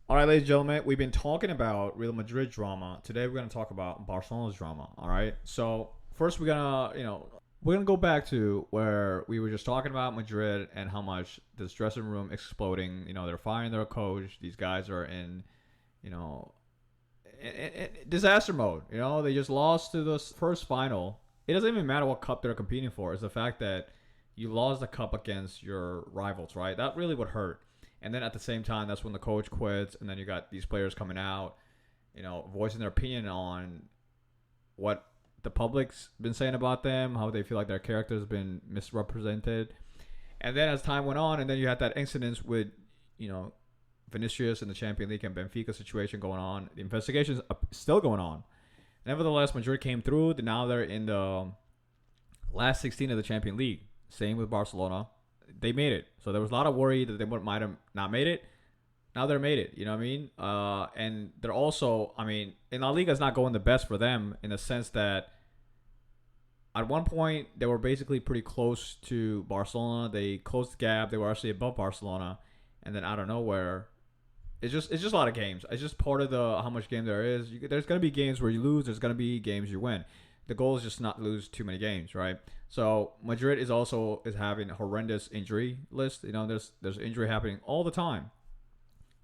All right, ladies and gentlemen, we've been talking about Real Madrid drama. Today we're going to talk about Barcelona's drama. All right. So first we're gonna go back to where we were just talking about Madrid and how much this dressing room exploding. They're firing their coach. These guys are in, you know, in disaster mode. They just lost to the first final. It doesn't even matter what cup they're competing for. It's the fact that you lost the cup against your rivals, right? That really would hurt. And then at the same time, that's when the coach quits, and then you got these players coming out, voicing their opinion on what the public's been saying about them, how they feel like their character's been misrepresented. And then as time went on, and then you had that incident with, Vinicius in the Champions League and Benfica situation going on. The investigation's still going on. Nevertheless, Madrid came through. Now they're in the last 16 of the Champions League. Same with Barcelona. They made it. So there was a lot of worry that they might have not made it. Now they're made it. You know what I mean? And they're also, in La Liga, it's not going the best for them in the sense that at one point they were basically pretty close to Barcelona. They closed the gap. They were actually above Barcelona. And then out of nowhere, it's just a lot of games. It's just part of the how much game there is. There's going to be games where you lose. There's going to be games you win. The goal is just not lose too many games, right? So Madrid is having a horrendous injury list. There's injury happening all the time.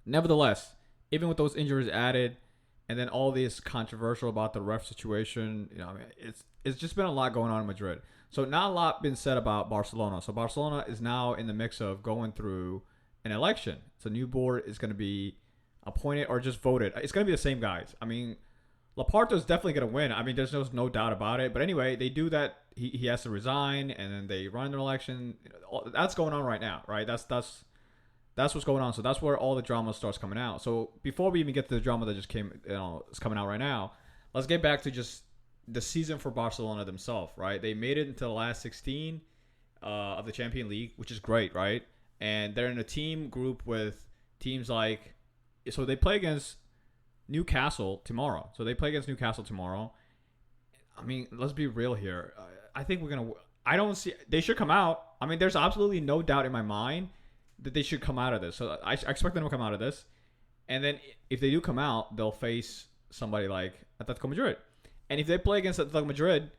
Nevertheless, even with those injuries added, and then all this controversial about the ref situation, it's just been a lot going on in Madrid. So not a lot been said about Barcelona. So Barcelona is now in the mix of going through an election. So new board is going to be appointed or just voted. It's going to be the same guys. Laporta's definitely going to win. There's no doubt about it. But anyway, they do that. He has to resign, and then they run an election. That's going on right now, right? That's what's going on. So that's where all the drama starts coming out. So before we even get to the drama that just is coming out right now, let's get back to just the season for Barcelona themselves, right? They made it into the last 16 of the Champions League, which is great, right? And they're in a team group with teams like, so they play against Newcastle tomorrow. Let's be real here. I think I don't see, they should come out. There's absolutely no doubt in my mind that they should come out of this. So I expect them to come out of this. And then if they do come out, they'll face somebody like Atletico Madrid. And if they play against Atletico Madrid,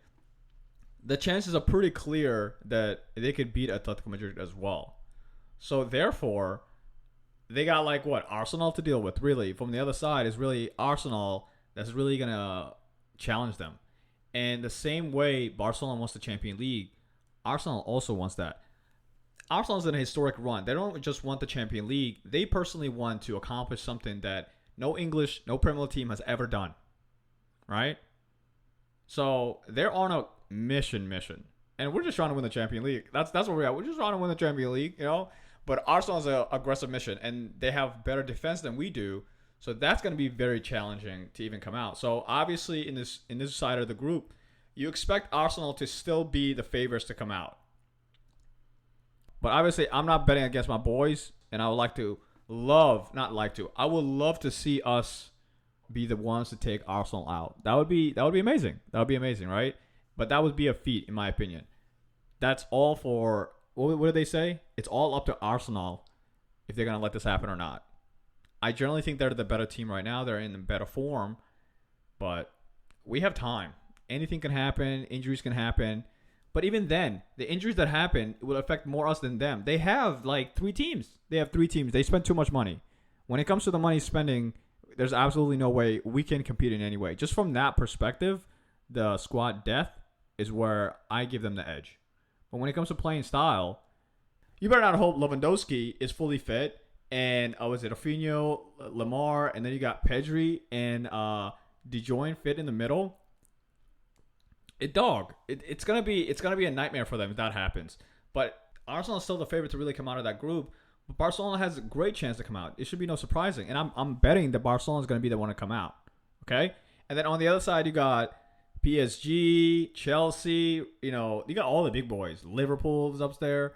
the chances are pretty clear that they could beat Atletico Madrid as well. So therefore, they got Arsenal to deal with. Really, from the other side is really Arsenal that's really gonna challenge them. And the same way Barcelona wants the Champions League, Arsenal also wants that. Arsenal's in a historic run. They don't just want the Champions League. They personally want to accomplish something that no Premier League team has ever done. Right? So they're on a mission. And we're just trying to win the Champions League. That's where we're at. We're just trying to win the Champions League, But Arsenal's an aggressive mission, and they have better defense than we do. So that's going to be very challenging to even come out. So obviously, in this side of the group, you expect Arsenal to still be the favorites to come out. But obviously, I'm not betting against my boys, and I would I would love to see us be the ones to take Arsenal out. That would be amazing. That would be amazing, right? But that would be a feat, in my opinion. That's all for. What do they say? It's all up to Arsenal if they're going to let this happen or not. I generally think they're the better team right now. They're in better form. But we have time. Anything can happen. Injuries can happen. But even then, the injuries that happen will affect more us than them. They have 3 teams. They spend too much money. When it comes to the money spending, there's absolutely no way we can compete in any way. Just from that perspective, the squad depth is where I give them the edge. But when it comes to playing style, you better not hope Lewandowski is fully fit. And was it Rafinha, Lamar, and then you got Pedri and De Jong fit in the middle. It's gonna be a nightmare for them if that happens. But Arsenal is still the favorite to really come out of that group. But Barcelona has a great chance to come out. It should be no surprising. And I'm betting that Barcelona is going to be the one to come out. Okay? And then on the other side, you got PSG, Chelsea, you got all the big boys. Liverpool's up there.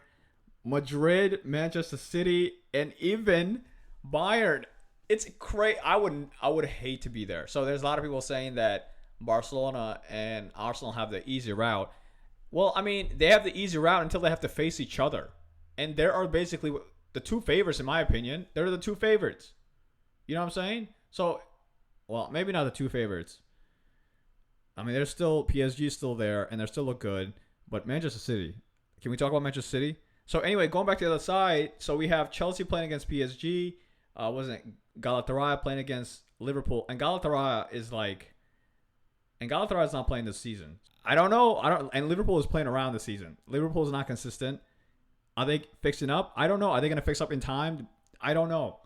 Madrid, Manchester City, and even Bayern. It's crazy. I would hate to be there. So there's a lot of people saying that Barcelona and Arsenal have the easy route. Well, they have the easy route until they have to face each other. And there are basically the two favorites, in my opinion. They're the two favorites. You know what I'm saying? So, well, maybe not the two favorites. I mean, there's still PSG is still there, and they still look good. But Manchester City. Can we talk about Manchester City? So anyway, going back to the other side. So we have Chelsea playing against PSG. Wasn't Galatasaray playing against Liverpool? And Galatasaray is like, and Galatasaray is not playing this season. I don't know. And Liverpool is playing around this season. Liverpool is not consistent. Are they fixing up? I don't know. Are they going to fix up in time? I don't know.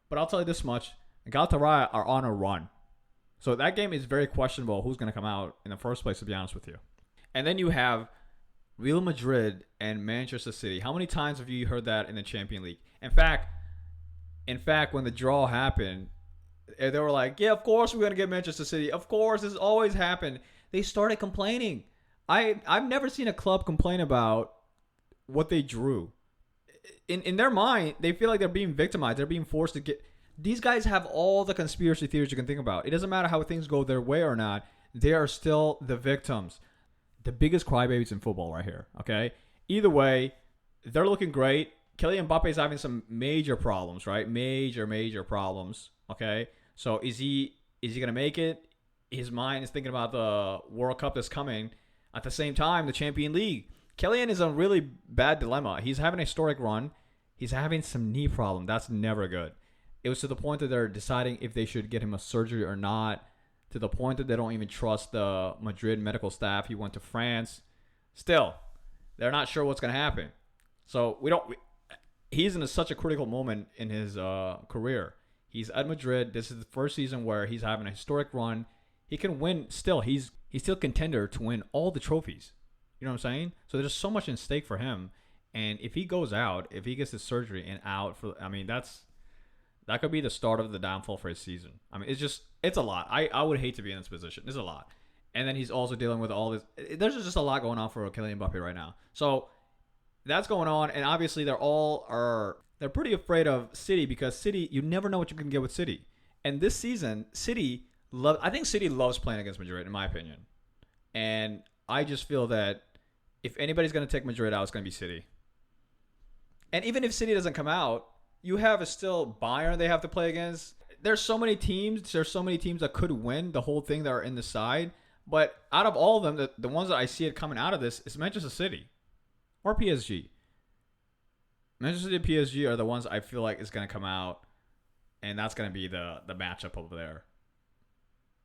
But I'll tell you this much: Galatasaray are on a run. So that game is very questionable who's going to come out in the first place, to be honest with you. And then you have Real Madrid and Manchester City. How many times have you heard that in the Champions League? In fact, when the draw happened, they were like, yeah, of course we're going to get Manchester City. Of course, this has always happened. They started complaining. I've never seen a club complain about what they drew. In their mind, they feel like they're being victimized. They're being forced to get... These guys have all the conspiracy theories you can think about. It doesn't matter how things go their way or not. They are still the victims. The biggest crybabies in football right here, okay? Either way, they're looking great. Kylian Mbappe is having some major problems, right? Major problems, okay? So is he going to make it? His mind is thinking about the World Cup that's coming. At the same time, the Champions League. Kylian is in a really bad dilemma. He's having a historic run. He's having some knee problem. That's never good. It was to the point that they're deciding if they should get him a surgery or not, to the point that they don't even trust the Madrid medical staff. He went to France. Still, they're not sure what's going to happen. So he's in such a critical moment in his career. He's at Madrid. This is the first season where he's having a historic run. He can win still. He's still a contender to win all the trophies. You know what I'm saying? So there's so much in stake for him. And if he goes out, if he gets his surgery and out that could be the start of the downfall for his season. I mean, it's a lot. I would hate to be in this position. It's a lot. And then he's also dealing with all this. There's just a lot going on for Kylian Mbappe right now. So that's going on. And obviously they're pretty afraid of City, because City, you never know what you can get with City. And this season, I think City loves playing against Madrid, in my opinion. And I just feel that if anybody's going to take Madrid out, it's going to be City. And even if City doesn't come out, you have still Bayern they have to play against. There's so many teams. There's so many teams that could win the whole thing that are in the side. But out of all of them, the ones that I see it coming out of this is Manchester City or PSG. Manchester City and PSG are the ones I feel like is going to come out, and that's going to be the matchup over there.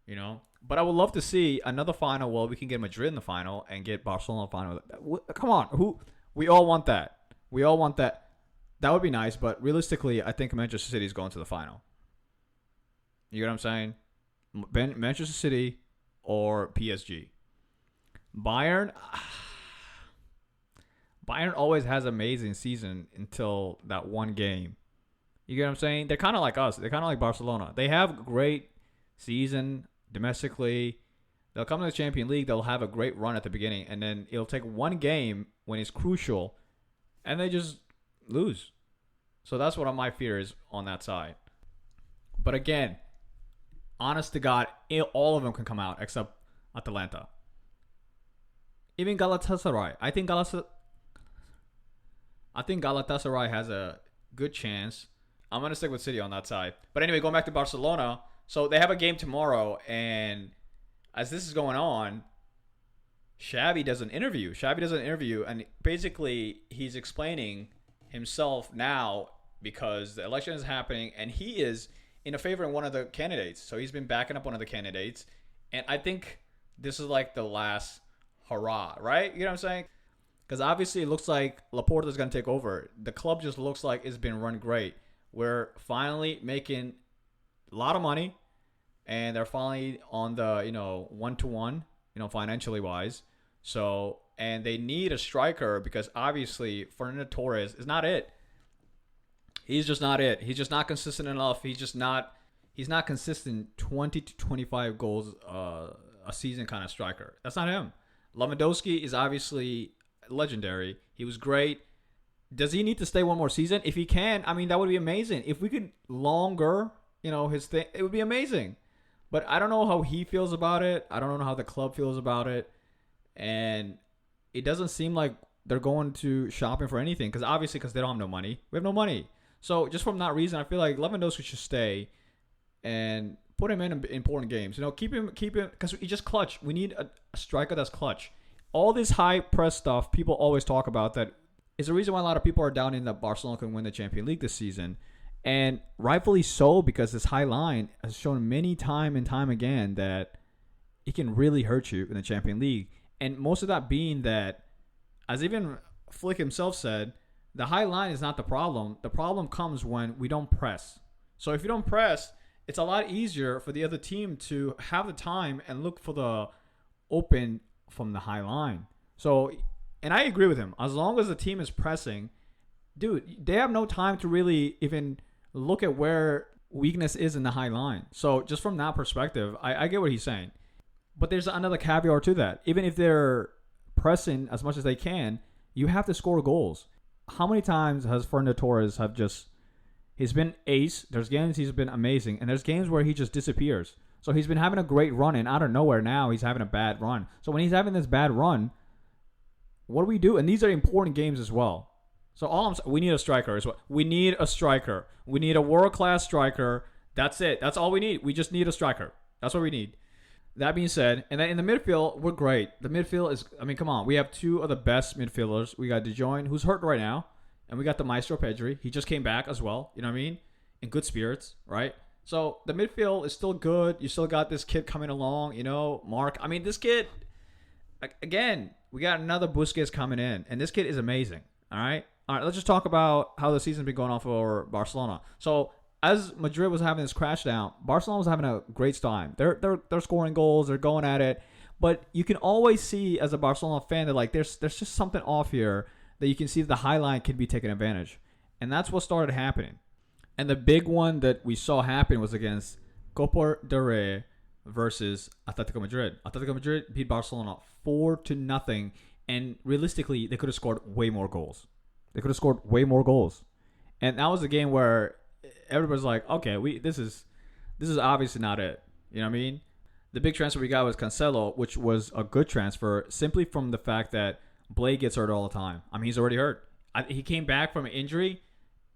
You know? But I would love to see another final where we can get Madrid in the final and get Barcelona in the final. Come on. We all want that. We all want that. That would be nice, but realistically, I think Manchester City is going to the final. You get what I'm saying? Manchester City or PSG. Bayern always has an amazing season until that one game. You get what I'm saying? They're kind of like us. They're kind of like Barcelona. They have great season domestically. They'll come to the Champions League. They'll have a great run at the beginning, and then it'll take one game when it's crucial, and they just lose. So that's what my fear is on that side. But again, honest to God, all of them can come out except Atalanta. Even Galatasaray. I think Galatasaray has a good chance. I'm going to stick with City on that side. But anyway, going back to Barcelona. So they have a game tomorrow, and as this is going on, Xavi does an interview, and basically he's explaining himself now because the election is happening, and he is in a favor of one of the candidates. So he's been backing up one of the candidates, and I think this is like the last hurrah, right? You know what I'm saying? Because obviously it looks like Laporta is going to take over. The club just looks like it's been run great. We're finally making a lot of money, and they're finally on the 1-to-1, financially wise. So, and they need a striker because obviously Fernando Torres is not it. He's just not it. He's just not consistent enough. He's not consistent 20 to 25 goals a season kind of striker. That's not him. Lewandowski is obviously legendary. He was great. Does he need to stay one more season? If he can, that would be amazing. If we could longer, his thing, it would be amazing. But I don't know how he feels about it. I don't know how the club feels about it. And it doesn't seem like they're going to shopping for anything because they don't have no money. We have no money. So just from that reason, I feel like Lewandowski should stay. and put him in important games. Keep him because he just clutch. We need a striker that's clutch. All this high press stuff people always talk about that is the reason why a lot of people are doubting that Barcelona can win the Champions League this season. And rightfully so, because this high line has shown many time and time again that it can really hurt you in the Champions League. And most of that being that, as even Flick himself said, the high line is not the problem. The problem comes when we don't press. So if you don't press, it's a lot easier for the other team to have the time and look for the open from the high line. So, and I agree with him. As long as the team is pressing, dude, they have no time to really even look at where weakness is in the high line. So just from that perspective, I get what he's saying. But there's another caveat to that. Even if they're pressing as much as they can, you have to score goals. How many times has Fernando Torres have just... He's been ace. There's games he's been amazing. And there's games where he just disappears. So he's been having a great run, and out of nowhere now he's having a bad run. So when he's having this bad run, what do we do? And these are important games as well. So all I'm saying, we need a striker as well. We need a striker. We need a world-class striker. That's it. That's all we need. We just need a striker. That's what we need. That being said, and then in the midfield, we're great. The midfield is, I mean, come on. We have two of the best midfielders. We got De Jong, who's hurt right now, and we got the Maestro Pedri. He just came back as well. You know what I mean? In good spirits, right? So the midfield is still good. You still got this kid coming along, Mark. I mean, this kid, again, we got another Busquets coming in, and this kid is amazing. All right, let's just talk about how the season's been going on for Barcelona. So as Madrid was having this crash down, Barcelona was having a great time. They're scoring goals, they're going at it, but you can always see as a Barcelona fan that like there's just something off here that you can see that the high line can be taken advantage, and that's what started happening. And the big one that we saw happen was against Copa del Rey versus Atletico Madrid. Atletico Madrid beat Barcelona 4-0, and realistically, they could have scored way more goals. And that was a game where everybody's like, okay, this is obviously not it. You know what I mean? The big transfer we got was Cancelo, which was a good transfer simply from the fact that Blake gets hurt all the time. I mean, he's already hurt. He came back from an injury,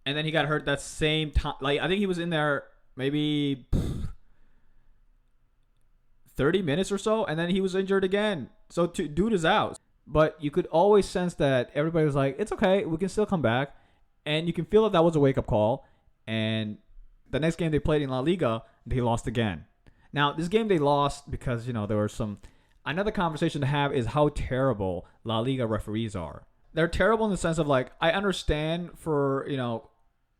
and then he got hurt that same time. Like, I think he was in there maybe 30 minutes or so, and then he was injured again. So dude is out. But you could always sense that everybody was like, it's okay, we can still come back. And you can feel that was a wake-up call. And the next game they played in La Liga, they lost again. Now, this game they lost because, there were some... Another conversation to have is how terrible La Liga referees are. They're terrible in the sense of, like, I understand for,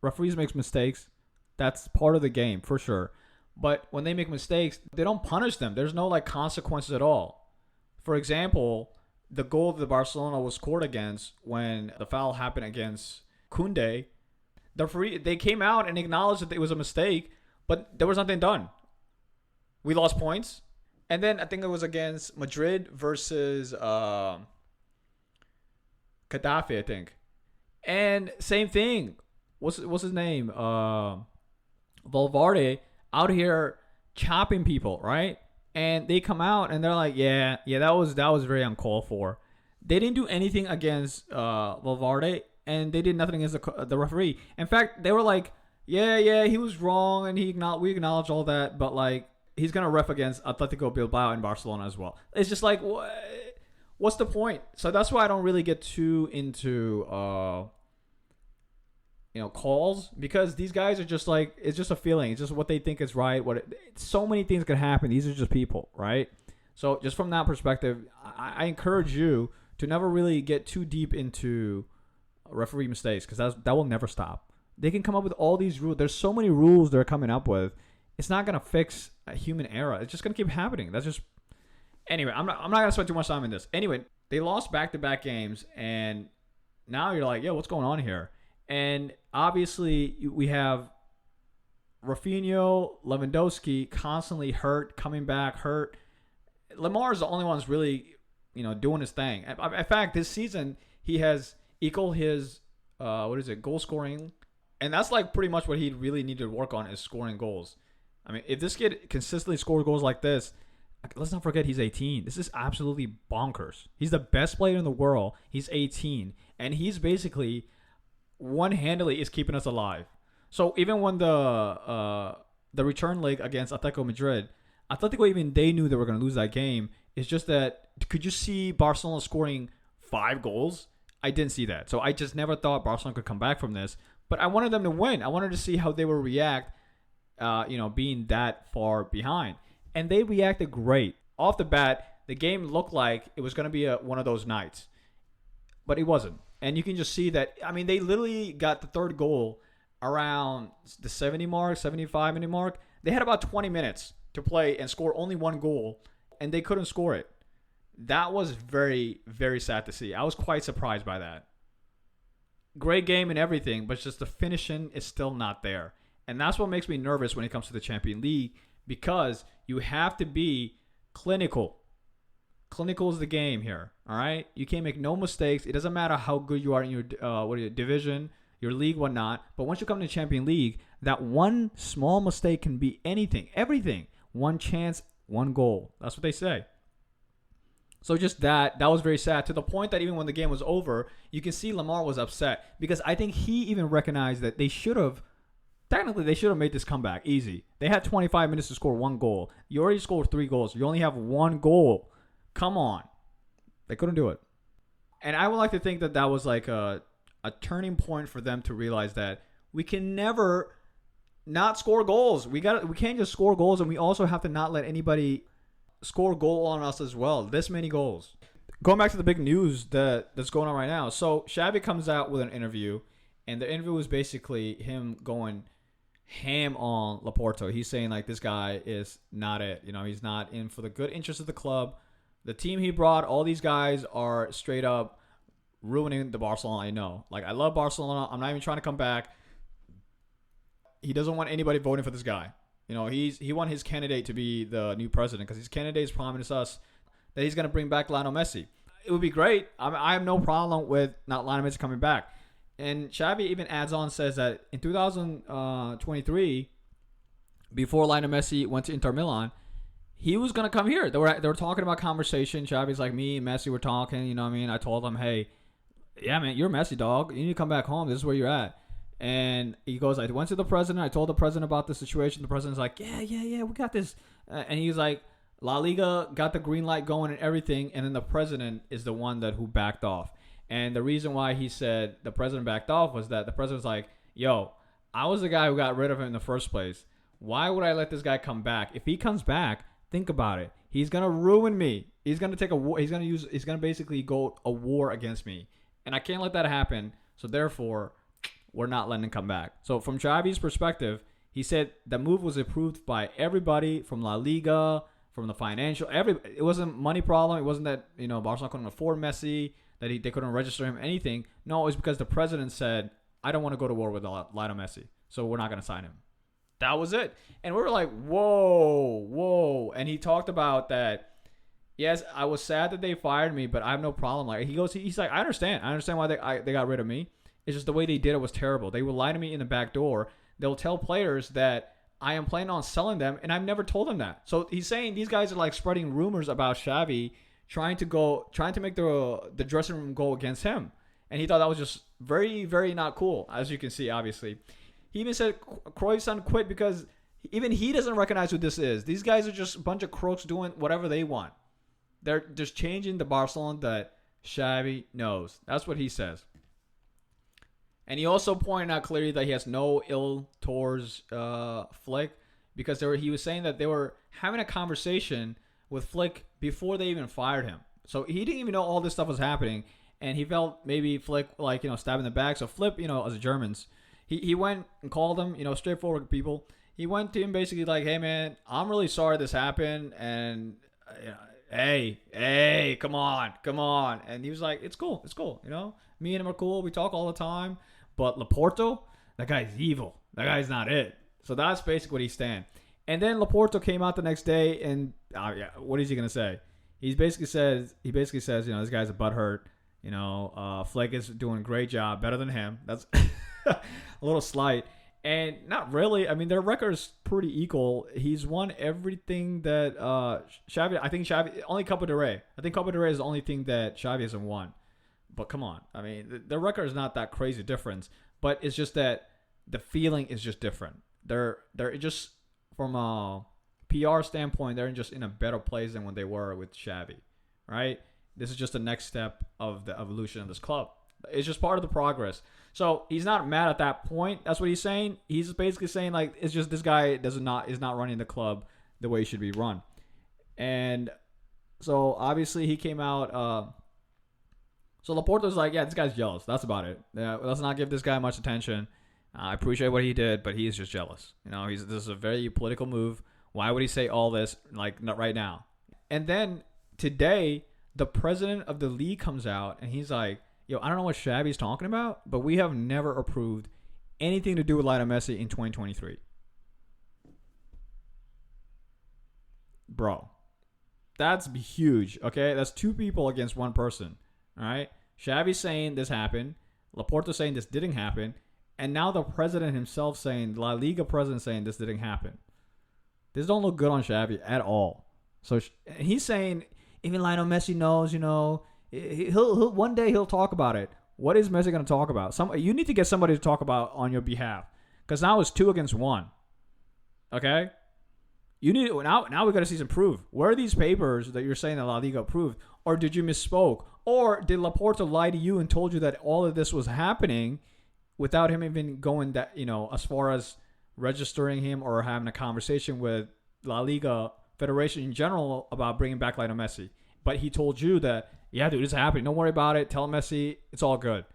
referees make mistakes. That's part of the game, for sure. But when they make mistakes, they don't punish them. There's no, consequences at all. For example, the goal that Barcelona was scored against when the foul happened against Koundé, the referee, they came out and acknowledged that it was a mistake, but there was nothing done. We lost points. And then I think it was against Madrid versus Gaddafi, I think. And same thing. What's his name? Valverde out here chopping people, right? And they come out and they're like, yeah, that was very uncalled for. They didn't do anything against Valverde, and they did nothing against the referee. In fact, they were like, yeah, he was wrong, and we acknowledge all that, but he's gonna ref against Atletico Bilbao and Barcelona as well. It's just like, what's the point? So that's why I don't really get too into calls, because these guys are just like, it's just a feeling. It's just what they think is right. So many things can happen. These are just people, right? So just from that perspective, I encourage you to never really get too deep into referee mistakes, because that will never stop. They can come up with all these rules. There's so many rules they're coming up with. It's not gonna fix a human error. It's just gonna keep happening. That's just... Anyway, I'm not gonna spend too much time in this. Anyway, they lost back-to-back games, and now you're like, what's going on here? And obviously, we have Rafinha, Lewandowski constantly hurt, coming back hurt. Lamar is the only one who's really, doing his thing. In fact, this season, he has equaled his, goal scoring. And that's pretty much what he really needed to work on, is scoring goals. I mean, if this kid consistently scores goals like this, let's not forget he's 18. This is absolutely bonkers. He's the best player in the world. He's 18. And he's basically... one-handedly is keeping us alive. So even when the the return leg against Atletico Madrid, Atletico, even they knew they were going to lose that game. It's just that, could you see Barcelona scoring 5 goals? I didn't see that. So I just never thought Barcelona could come back from this. But I wanted them to win. I wanted to see how they would react, being that far behind. And they reacted great. Off the bat, the game looked like it was going to be one of those nights. But it wasn't. And you can just see that, I mean, they literally got the third goal around the 70 mark, 75-minute mark. They had about 20 minutes to play and score only 1 goal, and they couldn't score it. That was very, very sad to see. I was quite surprised by that. Great game and everything, but just the finishing is still not there. And that's what makes me nervous when it comes to the Champions League, because you have to be clinical. Clinical is the game here, all right? You can't make no mistakes. It doesn't matter how good you are in your division, your league, whatnot. But once you come to the Champions League, that one small mistake can be anything, everything. One chance, 1 goal. That's what they say. So just that was very sad, to the point that even when the game was over, you can see Lamar was upset, because I think he even recognized that they should have made this comeback easy. They had 25 minutes to score 1 goal. You already scored 3 goals. You only have 1 goal. Come on. They couldn't do it. And I would like to think that that was like a turning point for them to realize that we can never not score goals. We can't just score goals, and we also have to not let anybody score a goal on us as well. This many goals. Going back to the big news that's going on right now. So Xavi comes out with an interview, and the interview was basically him going ham on Laporta. He's saying like, this guy is not it. He's not in for the good interest of the club. The team he brought, all these guys are straight up ruining the Barcelona. I know. Like, I love Barcelona. I'm not even trying to come back. He doesn't want anybody voting for this guy. He want his candidate to be the new president, because his candidate has promised us that he's going to bring back Lionel Messi. It would be great. I have no problem with not Lionel Messi coming back. And Xavi even adds on, says that in 2023, before Lionel Messi went to Inter Milan, he was going to come here. They were talking about conversation. Xavi's like, me and Messi were talking, I told him, hey, yeah, man, you're Messi, dog. You need to come back home. This is where you're at. And he goes, I went to the president. I told the president about the situation. The president's like, yeah, we got this. And he's like, La Liga got the green light going and everything. And then the president is the one who backed off. And the reason why he said the president backed off was that the president was like, yo, I was the guy who got rid of him in the first place. Why would I let this guy come back? If he comes back, think about it. He's going to ruin me. He's going to take a war. He's going to basically go a war against me. And I can't let that happen. So therefore, we're not letting him come back. So from Xavi's perspective, he said the move was approved by everybody from La Liga, from the financial. It wasn't money problem. It wasn't that Barcelona couldn't afford Messi, that they couldn't register him, anything. No, it was because the president said, I don't want to go to war with Lionel Messi, so we're not going to sign him. That was it. And we were like, whoa. And he talked about that. Yes, I was sad that they fired me, but I have no problem. Like he's like, I understand why they got rid of me. It's just the way they did it was terrible. They would lie to me in the back door. They'll tell players that I am planning on selling them, and I've never told them that. So he's saying these guys are like spreading rumors about Xavi, trying to make the dressing room go against him. And he thought that was just very, very not cool, as you can see, obviously. He even said Cruyff's son quit because even he doesn't recognize who this is. These guys are just a bunch of crooks doing whatever they want. They're just changing the Barcelona that Xavi knows. That's what he says. And he also pointed out clearly that he has no ill towards Flick, because he was saying that they were having a conversation with Flick before they even fired him. So he didn't even know all this stuff was happening, and he felt maybe Flick stabbing the back. So Flip, as a Germans, he went and called him, straightforward people. He went to him basically like, hey man, I'm really sorry this happened, and hey, come on. And he was like, it's cool. Me and him are cool. We talk all the time. But Laporto, that guy's evil. That guy's not it. So that's basically what he's saying. And then Laporto came out the next day, and what is he gonna say? He basically says, this guy's a butthurt. Flick is doing a great job, better than him. That's a little slight. And not really. I mean, their record's pretty equal. He's won everything that Xavi. I think Xavi only Copa del Rey. I think Copa del Rey is the only thing that Xavi hasn't won. But come on. I mean, the record is not that crazy difference. But it's just that the feeling is just different. They're just from a PR standpoint, they're just in a better place than when they were with Xavi, right? This is just the next step of the evolution of this club. It's just part of the progress. So he's not mad at that point. That's what he's saying. He's basically saying like it's just this guy is not running the club the way it should be run. And so obviously he came out. So Laporta's like, yeah, this guy's jealous. That's about it. Yeah, let's not give this guy much attention. I appreciate what he did, but he's just jealous. This is a very political move. Why would he say all this like not right now? And then today, the president of the league comes out and he's like, yo, I don't know what Xavi's talking about, but we have never approved anything to do with Lionel Messi in 2023. Bro, that's huge, okay? That's two people against one person, all right? Xavi's saying this happened. Laporta saying this didn't happen. And now the president himself saying, La Liga president saying this didn't happen. This don't look good on Xavi at all. So he's saying, even Lionel Messi knows, he'll one day he'll talk about it. What is Messi going to talk about? You need to get somebody to talk about on your behalf. Because now it's 2 against 1. Okay? You need now we got to see some proof. Where are these papers that you're saying that La Liga approved? Or did you misspoke? Or did Laporta lie to you and told you that all of this was happening without him even going that, as far as registering him or having a conversation with La Liga Federation in general about bringing back Lionel Messi? But he told you that, yeah, dude, it's happening. Don't worry about it. Tell Messi it's all good.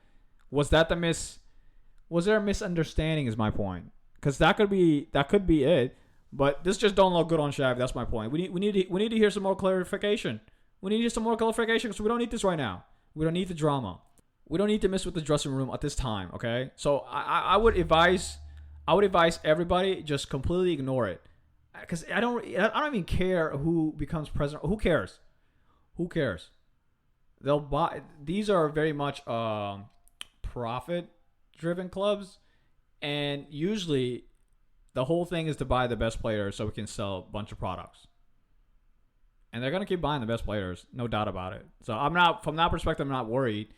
Was there a misunderstanding is my point? Because that could be it. But this just don't look good on Xavi. That's my point. We need to hear some more clarification. We need to hear some more clarification because we don't need this right now. We don't need the drama. We don't need to mess with the dressing room at this time. Okay. So I would advise everybody just completely ignore it because I don't even care who becomes president. Who cares? Who cares? They'll buy. These are very much profit-driven clubs, and usually the whole thing is to buy the best players so we can sell a bunch of products. And they're gonna keep buying the best players, no doubt about it. So I'm not, from that perspective, I'm not worried.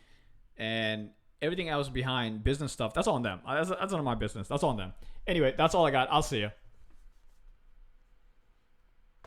And everything else behind business stuff, that's on them. That's none of my business. That's on them. Anyway, that's all I got. I'll see you.